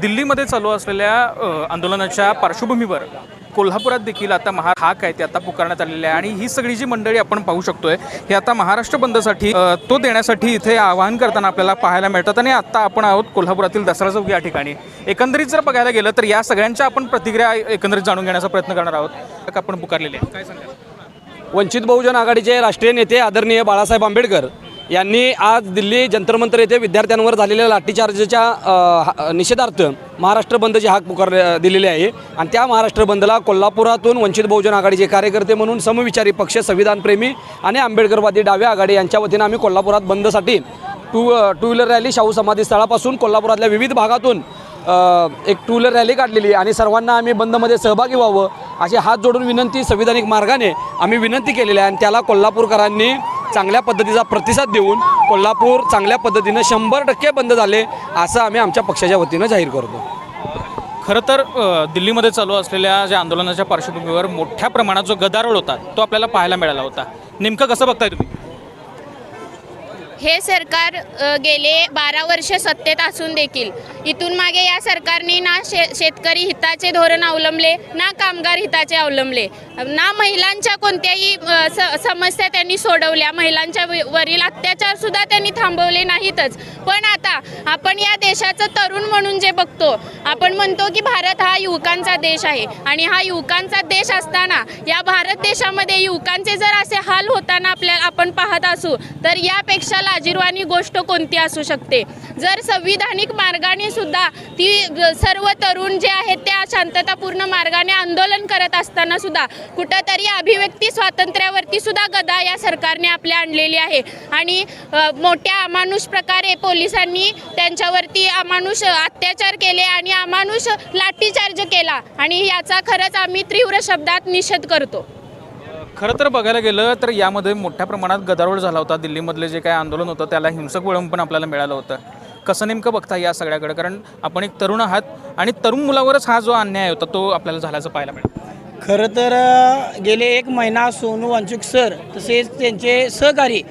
दिल्लीमध्ये चालू असलेल्या आंदोलनाच्या पार्श्वभूमीवर कोल्हापुरात देखील आता हाक आहे ते आता पुकारण्यात आलेले आहे आणि ही सगळी जी मंडळी आपण पाहू शकतोय हे आता महाराष्ट्र बंदसाठी तो देण्यासाठी इथे आवाहन करताना आपल्याला पाहायला मिळतात। आणि आता आपण आहोत कोल्हापुरातील दसरा चौक या ठिकाणी। एकंदरीत जर बघायला गेलं तर या सगळ्यांच्या आपण प्रतिक्रिया एकंदरीत जाणून घेण्याचा प्रयत्न करणार आहोत। आपण पुकारलेले आहे, काय सांगाल? वंचित बहुजन आघाडीचे राष्ट्रीय नेते आदरणीय बाळासाहेब आंबेडकर यांनी आज दिल्ली जंतर मंतर येथे विद्यार्थ्यांवर झालेल्या लाठीचार्जच्या निषेधार्थ महाराष्ट्र बंदची हाक दिलेली आहे। आणि त्या महाराष्ट्र बंदला कोल्हापुरातून वंचित बहुजन आघाडीचे कार्यकर्ते म्हणून समविचारी पक्ष, संविधानप्रेमी आणि आंबेडकरवादी डाव्या आघाडी यांच्या वतीनं आम्ही कोल्हापुरात बंदसाठी टू व्हीलर रॅली शाहू समाधी स्थळापासून कोल्हापुरातल्या विविध भागातून एक टू व्हीलर रॅली काढलेली आणि सर्वांना आम्ही बंदमध्ये सहभागी व्हावं अशी हात जोडून विनंती संविधानिक मार्गाने आम्ही विनंती केलेली आहे। आणि त्याला कोल्हापूरकरांनी चांगल्या पद्धतीचा प्रतिसाद देऊन कोल्हापूर चांगल्या पद्धतीनं 100% बंद झाले असं आम्ही आमच्या पक्षाच्या वतीनं जाहीर करतो। खरं तर दिल्लीमध्ये चालू असलेल्या ज्या आंदोलनाच्या पार्श्वभूमीवर मोठ्या प्रमाणात जो गदारोळ होता तो आपल्याला पाहायला मिळाला होता। नेमकं कसं बघताय तुम्ही? हे सरकार गेले 12 वर्ष सत्तेत असून देखील इथून मागे या सरकारने ना शेतकरी हिताचे धोरण अवलंबले, ना कामगार हिताचे अवलंबले, ना महिलांच्या कोणत्याही समस्या त्यांनी सोडवल्या, महिलांच्या वरील अत्याचार सुद्धा त्यांनी थांबवले नाहीतच। पण आता आपण या देशाचं तरुण म्हणून जे बघतो, आपण म्हणतो की भारत हा युवकांचा देश आहे आणि हा युवकांचा देश असताना या भारत देशामध्ये युवकांचे जर असे हाल होताना आपण पाहत असू तर यापेक्षा लाजिरवाणी गोष्ट कोणती असू शकते? जर संविधानिक मार्गाने सुद्धा ती सर्व तरुण जे आहेत त्या शांततापूर्ण मार्गाने आंदोलन करत असताना सुद्धा कुठंतरी अभिव्यक्ती स्वातंत्र्यावरती सुद्धा गदा या सरकारने आपल्या आणलेली आहे। आणि मोठ्या अमानुष प्रकारे पोलिसांनी त्यांच्यावरती अमानुष अत्याचार केले आणि अमानुष लाठीचार्ज केला आणि याचा खरंच आम्ही तीव्र शब्दात निषेध करतो। खरं तर बघायला गेलं तर यामध्ये मोठ्या प्रमाणात गदारोळ झाला होता। दिल्लीमधले जे काही आंदोलन होतं त्याला हिंसक वळण पण आपल्याला मिळालं होतं। कसं नेमकं बघता या सगळ्याकडे? कारण आपण एक तरुण आहात आणि तरुण मुलावरच हा जो अन्याय होता तो आपल्याला झाल्याचं पाहायला मिळालं। खरं तर गेले 1 महिना सोनू वांचूक सर तसेच त्यांचे सहकारी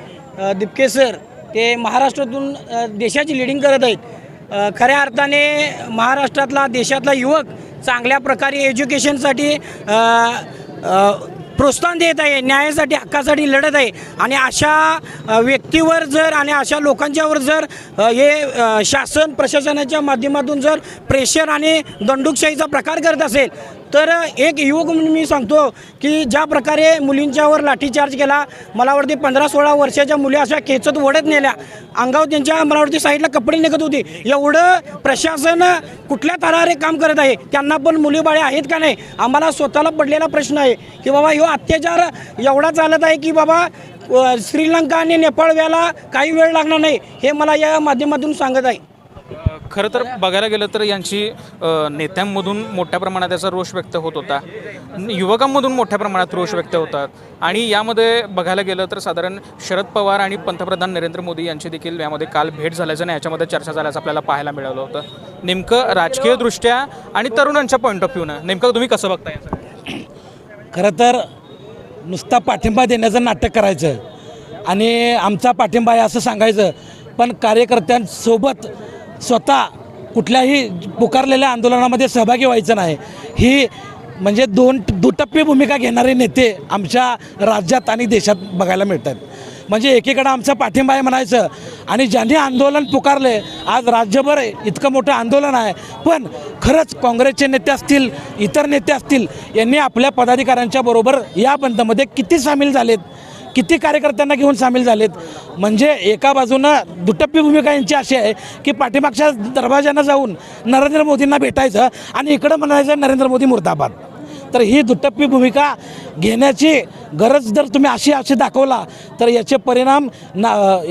दिपके सर ते महाराष्ट्रातून देशाची लीडिंग करत आहेत। खऱ्या अर्थाने महाराष्ट्रातला देशातला युवक चांगल्या प्रकारे एज्युकेशनसाठी प्रोत्साहन देत आहे, न्यायासाठी हक्कासाठी लढत आहे। आणि अशा व्यक्तीवर जर आणि अशा लोकांच्यावर जर हे शासन प्रशासनाच्या माध्यमातून जर प्रेशर आणि दंडुकशाहीचा प्रकार करत असेल तर एक युवक म्हणून मी सांगतो की ज्या प्रकारे मुलींच्यावर लाठीचार्ज केला, मला वाटते 15-16 वर्षाच्या मुली अशा खेचत ओढत नेल्या, अंगावर त्यांच्या मला वाटते साईडला कपडे निघत होते। एवढं प्रशासन कुठल्या तऱ्हेने काम करत आहे? त्यांना पण मुलीबाळे आहेत का नाही? आम्हाला स्वतःला पडलेला प्रश्न आहे की बाबा ह्यो अत्याचार एवढा चालत आहे की बाबा श्रीलंका आणि नेपाळ व्हायला काही वेळ लागणार नाही, हे मला या माध्यमातून सांगत आहे। खरं तर बघायला गेलं तर यांची नेत्यांमधून मोठ्या प्रमाणात याचा रोष व्यक्त होत होता, युवकांमधून मोठ्या प्रमाणात रोष व्यक्त होतात। आणि यामध्ये बघायला गेलं तर साधारण शरद पवार आणि पंतप्रधान नरेंद्र मोदी यांची देखील यामध्ये काल भेट झाल्याचं आणि याच्यामध्ये चर्चा झाल्याचं आपल्याला पाहायला मिळालं होतं। नेमकं राजकीयदृष्ट्या आणि तरुणांच्या पॉईंट ऑफ व्ह्यूनं नेमकं तुम्ही कसं बघताय? खरं तर नुसता पाठिंबा देण्याचं नाटक करायचं आणि आमचा पाठिंबा आहे असं सांगायचं, पण कार्यकर्त्यांसोबत स्वतः कुठल्याही पुकारलेल्या आंदोलनामध्ये सहभागी व्हायचं नाही, ही म्हणजे दुटप्पी भूमिका घेणारे नेते आमच्या राज्यात आणि देशात बघायला मिळतात। म्हणजे एकीकडं आमचा पाठिंबा आहे म्हणायचं आणि ज्यांनी आंदोलन पुकारले, आज राज्यभर इतकं मोठं आंदोलन आहे, पण खरंच काँग्रेसचे नेते असतील, इतर नेते असतील, यांनी आपल्या पदाधिकाऱ्यांच्या बरोबर या बंदमध्ये किती सामील झालेत, किती कार्यकर्त्यांना घेऊन सामील झालेत? म्हणजे एका बाजूनं दुटप्पी भूमिका यांची अशी आहे की पाठीमागच्या दरवाजानं जाऊन नरेंद्र मोदींना भेटायचं आणि इकडं म्हणायचं नरेंद्र मोदी मुर्दाबाद। तर ही दुटप्पी भूमिका घेण्याची गरज जर तुम्ही अशी दाखवला तर याचे परिणाम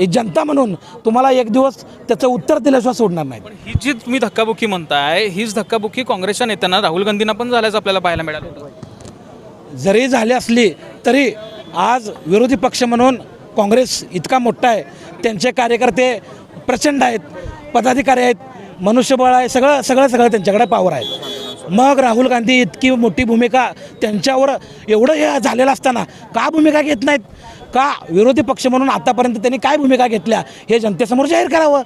जनता म्हणून तुम्हाला एक दिवस त्याचं उत्तर दिल्याशिवाय सोडणार नाही। ही जी तुम्ही धक्काबुक्की म्हणताय, हीच धक्काबुक्की काँग्रेसच्या नेत्यांना राहुल गांधींना पण झाल्याचं आपल्याला पाहायला मिळालं होतं। जरी झाली असली तरी आज विरोधी पक्ष म्हणून काँग्रेस इतका मोठा आहे, त्यांचे कार्यकर्ते प्रचंड आहेत, पदाधिकारी आहेत, मनुष्यबळ आहे, सगळं त्यांच्याकडे पॉवर आहे। मग राहुल गांधी इतकी मोठी भूमिका त्यांच्यावर एवढं हे झालेलं असताना का भूमिका घेत नाहीत? का विरोधी पक्ष म्हणून आतापर्यंत त्यांनी काय भूमिका घेतल्या हे जनतेसमोर जाहीर करावं।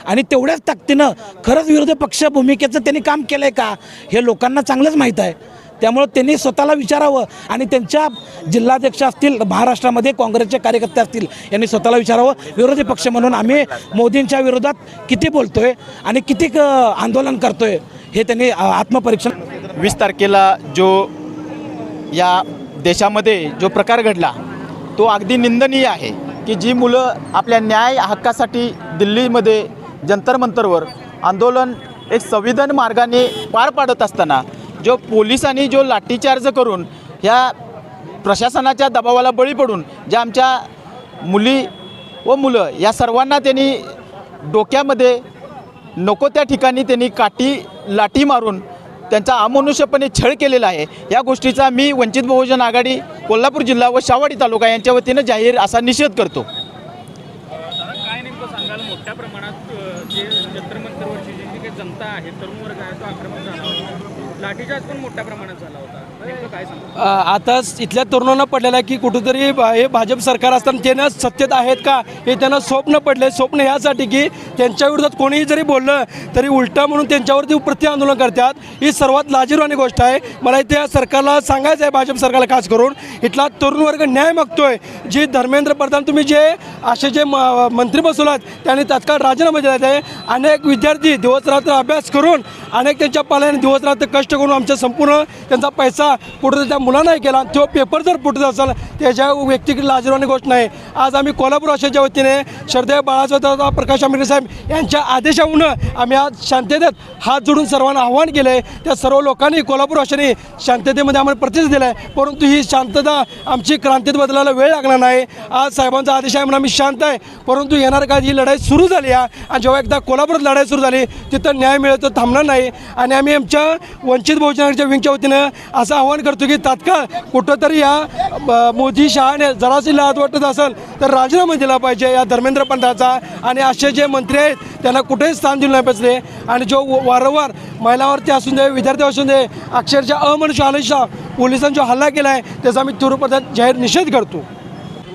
आणि तेवढ्याच ताकदीनं खरंच विरोधी पक्ष भूमिकेचं त्यांनी काम केलं आहे का हे लोकांना चांगलंच माहीत आहे. त्यामुळं त्यांनी स्वतःला विचारावं आणि त्यांच्या जिल्हाध्यक्ष असतील, महाराष्ट्रामध्ये काँग्रेसचे कार्यकर्ते असतील, यांनी स्वतःला विचारावं विरोधी पक्ष म्हणून आम्ही मोदींच्या विरोधात किती बोलतोय आणि किती आंदोलन करतोय हे त्यांनी आत्मपरीक्षण. 20 तारखेला जो या देशामध्ये जो प्रकार घडला तो अगदी निंदनीय आहे की जी मुलं आपल्या न्याय हक्कासाठी दिल्लीमध्ये जंतर मंतरवर आंदोलन एक संविधान मार्गाने पार पाडत असताना जो पोलिसांनी जो लाठीचार्ज करून ह्या प्रशासनाच्या दबावाला बळी पडून ज्या आमच्या मुली व मुलं या सर्वांना त्यांनी डोक्यामध्ये नको त्या ठिकाणी त्यांनी लाठी मारून त्यांचा अमानुषपणे छळ केलेला आहे. या गोष्टीचा मी वंचित बहुजन आघाडी कोल्हापूर जिल्हा व शावडी तालुका यांच्या वतीनं जाहीर असा निषेध करतो. काय नेमकं सांगाल, मोठ्या प्रमाणात जे जंतर मंतरवरची जी काही जनता आहे, तरुण वर्ग आहे, तो आक्रमक झाला होता, लाठीचार्ज पण मोठ्या प्रमाणात झाला होता, नेमकं काय सांगा? आता इथल्या तरुणांना पडलेलं आहे की कुठंतरी हे भाजप सरकार असताना ते न सत्तेत आहेत का हे त्यांना स्वप्न पडले. स्वप्न ह्यासाठी की त्यांच्या विरोधात कोणीही जरी बोललं तरी उलटा म्हणून त्यांच्यावरती प्रति आंदोलन करतात. ही सर्वात लाजिरवाणी गोष्ट आहे. मला इथे या सरकारला सांगायचं आहे, भाजप सरकारला खास करून इथला तरुण वर्ग न्याय मागतोय. जी धर्मेंद्र प्रधान तुम्ही जे असे जे मंत्री बसवलात त्यांनी तात्काळ राजीनामा दिला आहे. अनेक विद्यार्थी दिवसरात्र अभ्यास करून अनेक त्यांच्या पाल्याने दिवसरात्र कष्ट करून आमच्या संपूर्ण त्यांचा पैसा कुठं त्या मुलांना केला. तो पेपर जर फुटत असेल त्याच्या व्यक्तिगत लाजिरवाणी गोष्ट नाही. आज आम्ही कोल्हापूर आशाच्या वतीने श्रद्धेय बाळासाहेब प्रकाश आंबेडकर साहेब यांच्या आदेशावरून आम्ही आज शांततेत हात जोडून सर्वांना आव्हान केलं आहे. त्या सर्व लोकांनी कोल्हापूर आशाने शांततेमध्ये आम्हाला प्रतिसाद दिला आहे. परंतु ही शांतता आमची क्रांतीत बदलायला वेळ लागणार नाही. आज साहेबांचा आदेश आहे म्हणून आम्ही शांत आहे. परंतु येणार काळात ही लढाई सुरू झाली आहे आणि जेव्हा एकदा कोल्हापूरात लढाई सुरू झाली तिथं न्याय मिळत तर थांबणार नाही. आणि आम्ही आमच्या वंचित बहुजन आघाडीच्या विंगच्या वतीनं असं आवाहन करतो की तात्काळ कुठंतरी या मोदी शहाने जराशी लाज वाटत असेल तर राजीनामा दिला पाहिजे या धर्मेंद्र पंथाचा. आणि असे जे मंत्री आहेत त्यांना कुठेही स्थान दिलं नाही पाहिजे. आणि जो वारंवार महिलांवरती असून दे, विद्यार्थी असून दे, अक्षरशः अमनुष्य आलेशा पोलिसांनी जो हल्ला केला आहे त्याचा आम्ही तीव्र पद्धत जाहीर निषेध करतो.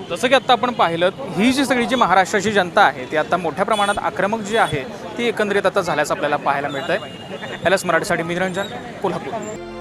जसं की आत्ता आपण पाहिलं, ही जी सगळी जी महाराष्ट्राची जनता आहे ती आता मोठ्या प्रमाणात आक्रमक जी आहे ती एकंदरीत आता झाल्याचं आपल्याला पाहायला मिळतं आहे. LS मराठीसाठी मी निरंजन, कोल्हापूर.